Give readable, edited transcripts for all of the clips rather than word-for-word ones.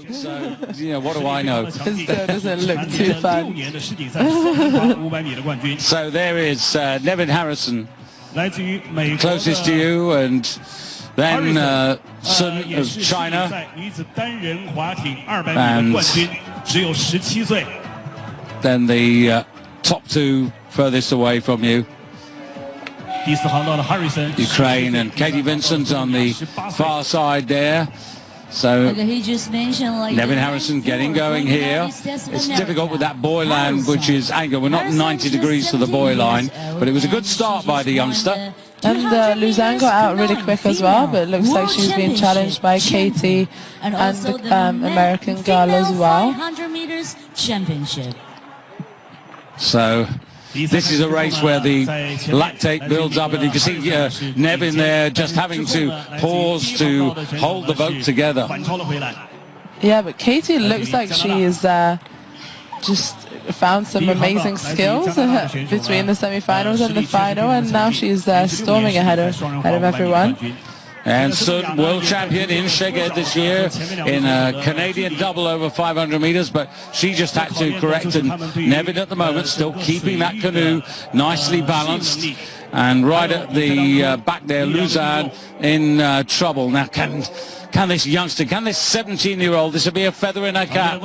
boat, so, you know, what do I know? It still doesn't look too fun. So there is Nevin Harrison, closest to you, and then Sun of China, and then the top two furthest away from you, Ukraine, and Katie Vincent on the far side there. So Nevin Harrison getting going here. It's difficult with that buoy line, which is angle. We're not 90 degrees to the buoy line, but it was a good start by the youngster. And Luzanne got out really quick as well, but it looks like she's being challenged by Katie and the American girl as well. So this is a race where the lactate builds up, and you can see Nevin there just having to pause to hold the boat together. Yeah, but Katie looks like she is just found some amazing skills between the semi-finals and the final, and now she's storming ahead of everyone. And Sun, world champion in Szeged this year in a Canadian double over 500 meters, but she just had to correct, and Nevin at the moment still keeping that canoe nicely balanced. And right at the back there, Luzanne in trouble. Now, can this youngster, can this 17-year-old, this will be a feather in her cap?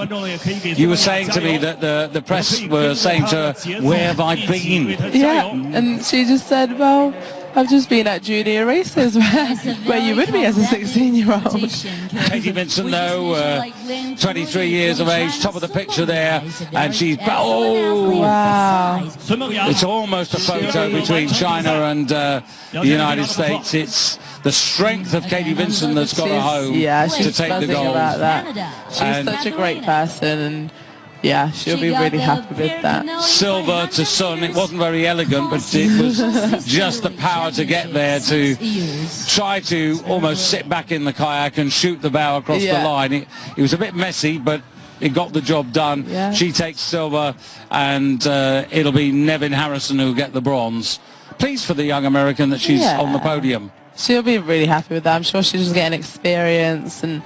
You were saying to me that the press were saying to her, where have I been? Yeah, and she just said, well, I've just been at junior races where you would be as a 16-year-old. Katie Vincent, though, 23 years of age, top of the picture there, and she's, oh, wow. It's almost a photo between China and the United States. It's the strength of Katie Vincent that's got her home to take the gold. About that. She's such a great person, and yeah, she'll be really happy with that. Silver to Sun. It wasn't very elegant, but it was just the power to get there, to try to almost sit back in the kayak and shoot the bow across the line. It was a bit messy, but it got the job done. Yeah. She takes silver, and it'll be Nevin Harrison who'll get the bronze. Pleased for the young American that she's on the podium. She'll be really happy with that. I'm sure she's just getting experience, and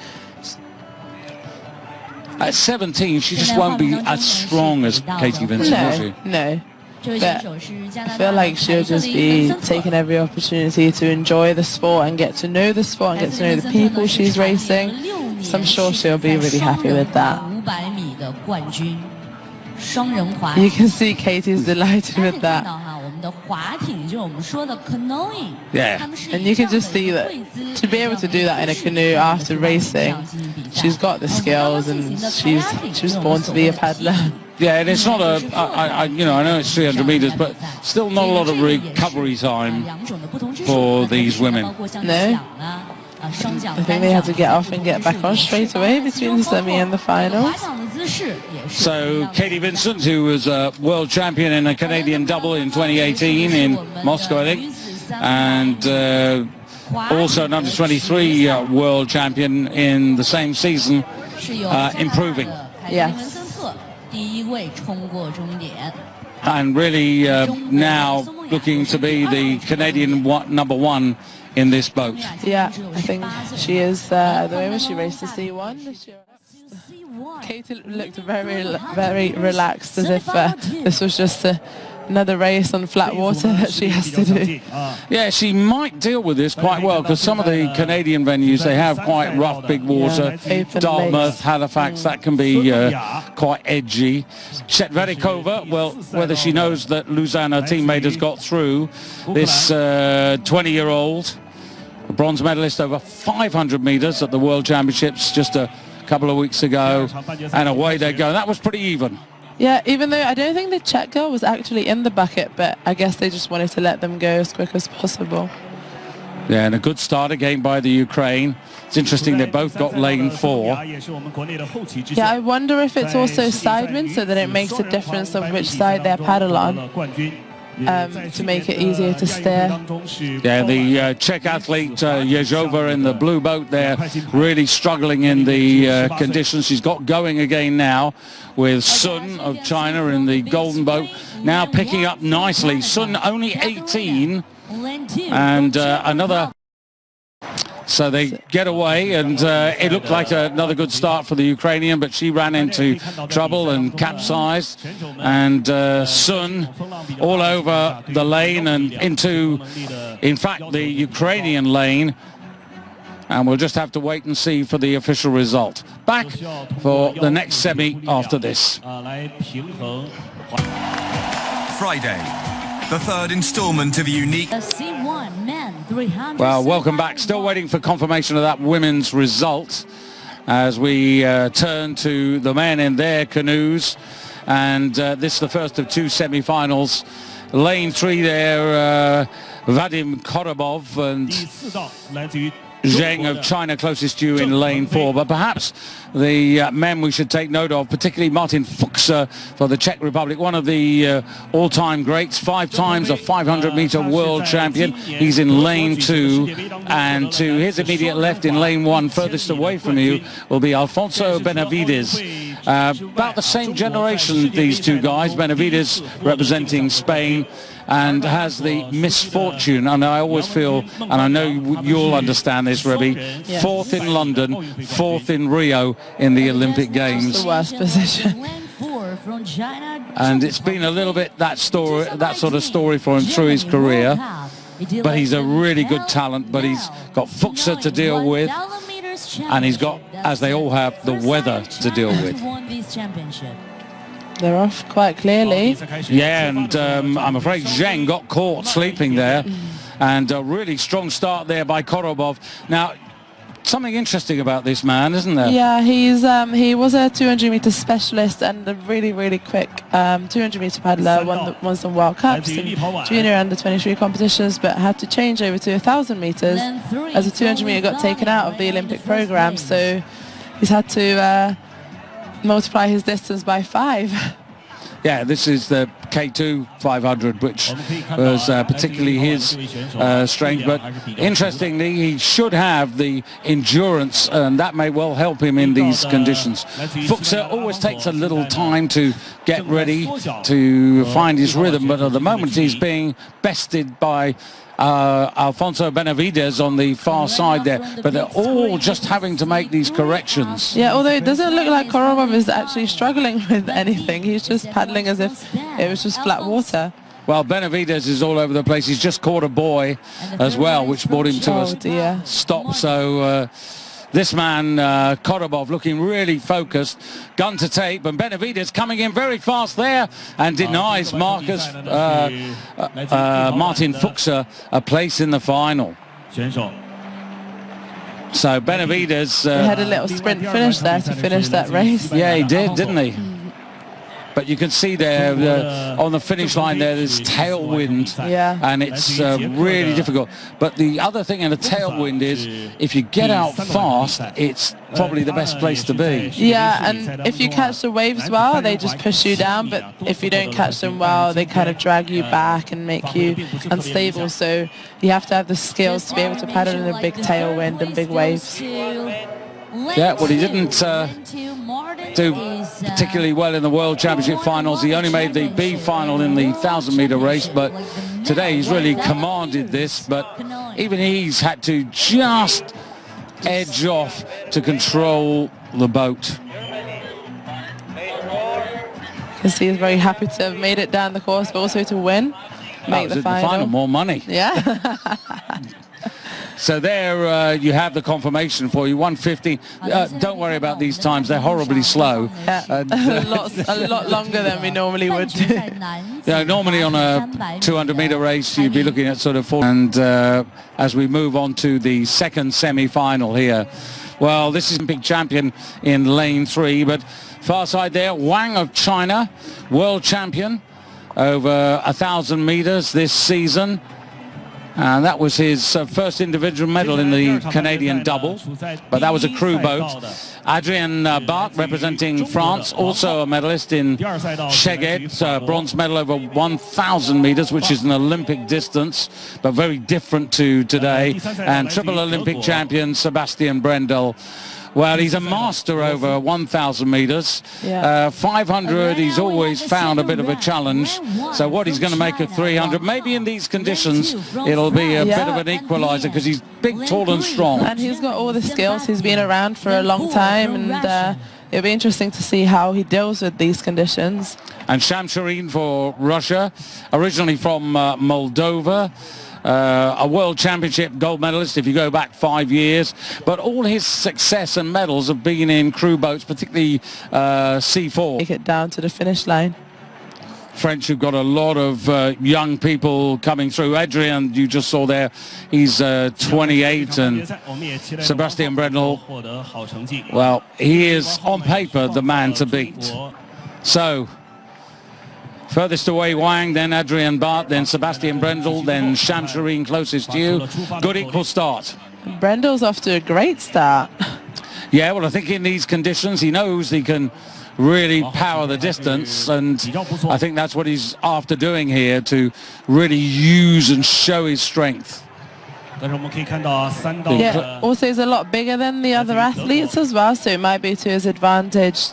at 17, she just won't be as strong as Katie Vincent, will she? No. But I feel like she'll just be taking every opportunity to enjoy the sport and get to know the sport and get to know the people she's racing. So I'm sure she'll be really happy with that. You can see Katie's delighted with that. Yeah. And you can just see that to be able to do that in a canoe after racing, she's got the skills, and she's born to be a paddler. Yeah, and it's not I know it's 300 meters, but still not a lot of recovery time for these women. No. I think they had to get off and get back on straight away between the semi and the finals. So Katie Vincent, who was a world champion in a Canadian double in 2018 in Moscow, I think, and also an under-23 world champion in the same season, improving. Yes. And really now looking to be the Canadian number one in this boat. Yeah, I think she is. At the moment, she raced the C1. Katie looked very relaxed, as if this was just another race on flat water that she has to do. Yeah, she might deal with this quite well, because some of the Canadian venues, they have quite rough big water. Dartmouth, Halifax, that can be quite edgy. Chetverikova, well, whether she knows that Luzanne, her teammate, has got through, this 20-year-old, a bronze medalist over 500 meters at the World Championships just a couple of weeks ago, and away they go. That was pretty even. Yeah, even though I don't think the Czech girl was actually in the bucket, but I guess they just wanted to let them go as quick as possible. Yeah, and a good start again by the Ukraine. It's interesting, they both got lane 4. Yeah, I wonder if it's also sidewind, so that it makes a difference of which side they paddle on, to make it easier to steer. Yeah, the Czech athlete Jezhova in the blue boat there, really struggling in the conditions. She's got going again now with Sun of China in the golden boat, now picking up nicely. Sun only 18, and another So they get away, and it looked like another good start for the Ukrainian, but she ran into trouble and capsized, and Sun all over the lane and into, in fact, the Ukrainian lane. And we'll just have to wait and see for the official result. Back for the next semi after this. Friday, the third instalment of a unique... Well, welcome back. Still waiting for confirmation of that women's result as we turn to the men in their canoes. And this is the first of two semi-finals. Lane 3 there, Vadim Korobov and Zheng of China closest to you in lane 4, but perhaps the men we should take note of, particularly Martin Fuchser for the Czech Republic, one of the all-time greats, 5 times a 500-meter world champion. He's in lane 2, and to his immediate left in lane 1, furthest away from you, will be Alfonso Benavides. About the same generation, these two guys. Benavides representing Spain, and has the misfortune, and I always feel, and I know you'll understand this, Rebbe, yes. 4th in London, 4th in Rio in the Olympic Games. The worst position. And it's been a little bit that story, that sort of story for him through his career. But he's a really good talent, but he's got Fuchser to deal with, and he's got, as they all have, the weather to deal with. They're off quite clearly. Yeah, and I'm afraid Zheng got caught sleeping there. And a really strong start there by Korobov. Now, something interesting about this man, isn't there? Yeah, he was a 200-meter specialist and a really quick 200-meter paddler. Won some World Cups and junior under 23 competitions, but had to change over to 1,000 meters as a 200-meter got taken out of the Olympic program. So he's had to multiply his distance by 5. Yeah, this is the K2 500, which was particularly his strength. But interestingly, he should have the endurance, and that may well help him in these conditions. Fuchser always takes a little time to get ready, to find his rhythm, but at the moment he's being bested by Alfonso Benavides on the far side there, but they're all just having to make these corrections. Yeah, although it doesn't look like Korobov is actually struggling with anything. He's just paddling as if it was just flat water. Well, Benavides is all over the place. He's just caught a buoy as well, which brought him to a stop. So this man, Korobov, looking really focused, gun to tape, and Benavides coming in very fast there and denies Martin Fuchser a place in the final. So Benavides... he had a little sprint finish there to finish that race. Yeah, he did, didn't he? But you can see there on the finish line there's tailwind, and it's really difficult. But the other thing in a tailwind is if you get out fast, it's probably the best place to be. Yeah, and if you catch the waves well, they just push you down, but if you don't catch them well, they kind of drag you back and make you unstable. So you have to have the skills to be able to paddle in a big tailwind and big waves. Yeah, well, he didn't do particularly well in the World Championship finals. He only made the B final in the 1,000-meter race, but today he's really commanded this. But even he's had to just edge off to control the boat. Because he's very happy to have made it down the course, but also to win, make the final. More money. Yeah. So there you have the confirmation for you, 150. Don't worry about these times, they're horribly slow. Yeah. A lot longer than we normally would do. Yeah, normally on a 200-meter race you'd be looking at sort of 4. And as we move on to the second semi-final here, well, this is Olympic champion in lane 3, but far side there, Wang of China, world champion over 1,000 meters this season. And that was his first individual medal in the Canadian double, but that was a crew boat. Adrien Bach, representing France, also a medalist in Szeged, bronze medal over 1,000 meters, which is an Olympic distance, but very different to today. And triple Olympic champion Sebastian Brendel Well, he's a master over 1,000 meters. 500, he's always found a bit of a challenge. So what he's going to make of 300, maybe in these conditions, it'll be a bit of an equalizer because he's big, tall and strong. And he's got all the skills. He's been around for a long time, and it'll be interesting to see how he deals with these conditions. And Shamsharine for Russia, originally from Moldova. A world championship gold medalist if you go back 5 years, but all his success and medals have been in crew boats, particularly C4. Take it down to the finish line. French have got a lot of young people coming through. Adrien, you just saw there, he's 28, and Sebastian Brendel, well, he is on paper the man to beat. So furthest away Wang, then Adrien Bart, then Sebastian Brendel, then Shamsharine closest to you. Good equal start. Brendel's off to a great start. Yeah, well, I think in these conditions he knows he can really power the distance, and I think that's what he's after doing here, to really use and show his strength. Yeah, also he's a lot bigger than the other athletes as well, so it might be to his advantage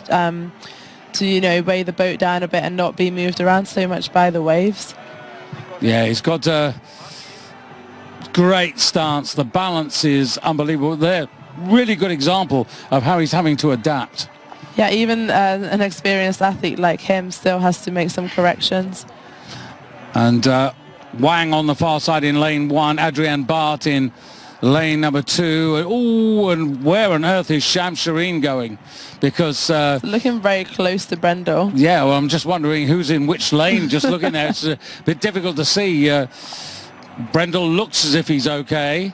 to, you know, weigh the boat down a bit and not be moved around so much by the waves. Yeah, he's got a great stance. The balance is unbelievable. They're really good example of how he's having to adapt. Yeah, even an experienced athlete like him still has to make some corrections. And Wang on the far side in lane 1, Adrien Bart in lane number 2. Oh, and where on earth is Shamsharine going? Because looking very close to Brendel. Yeah, well, I'm just wondering who's in which lane. Just looking there, it's a bit difficult to see. Brendel looks as if he's okay,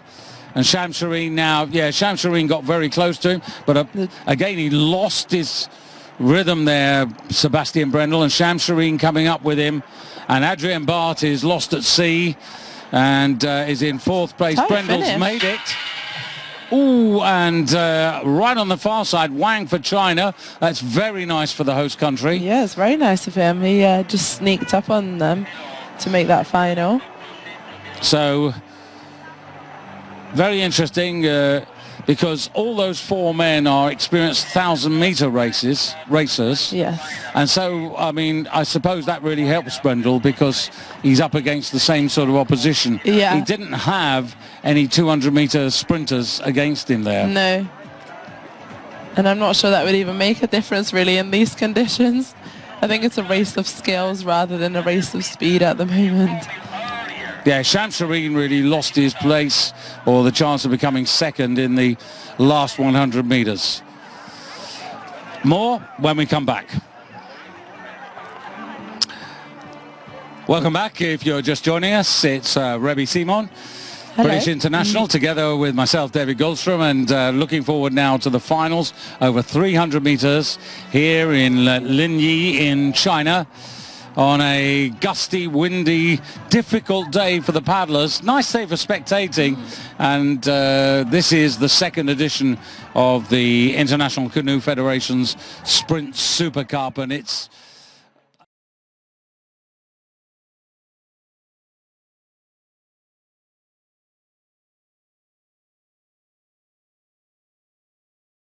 and Shamsharine now, yeah, Shamsharine got very close to him, but again he lost his rhythm there, Sebastian Brendel, and Shamsharine coming up with him, and Adrien Bart is lost at sea and is in 4th place. Brendel's made it. Ooh, and right on the far side, Wang for China. That's very nice for the host country. Yeah, it's very nice of him. He just sneaked up on them to make that final. So, very interesting because all those 4 men are experienced 1,000-meter racers. Yes. And so, I mean, I suppose that really helps Brendel because he's up against the same sort of opposition. Yeah. He didn't have any 200-meter sprinters against him there. No. And I'm not sure that would even make a difference really in these conditions. I think it's a race of skills rather than a race of speed at the moment. Yeah, Shamsharine really lost his place or the chance of becoming second in the last 100 meters. More when we come back. Welcome back. If you're just joining us, it's Rebbe Simon, British International, together with myself, David Goldstrom, and looking forward now to the finals over 300 meters here in Linyi in China, on a gusty, windy, difficult day for the paddlers. Nice day for spectating. And this is the 2nd edition of the International Canoe Federation's Sprint Super Cup, and it's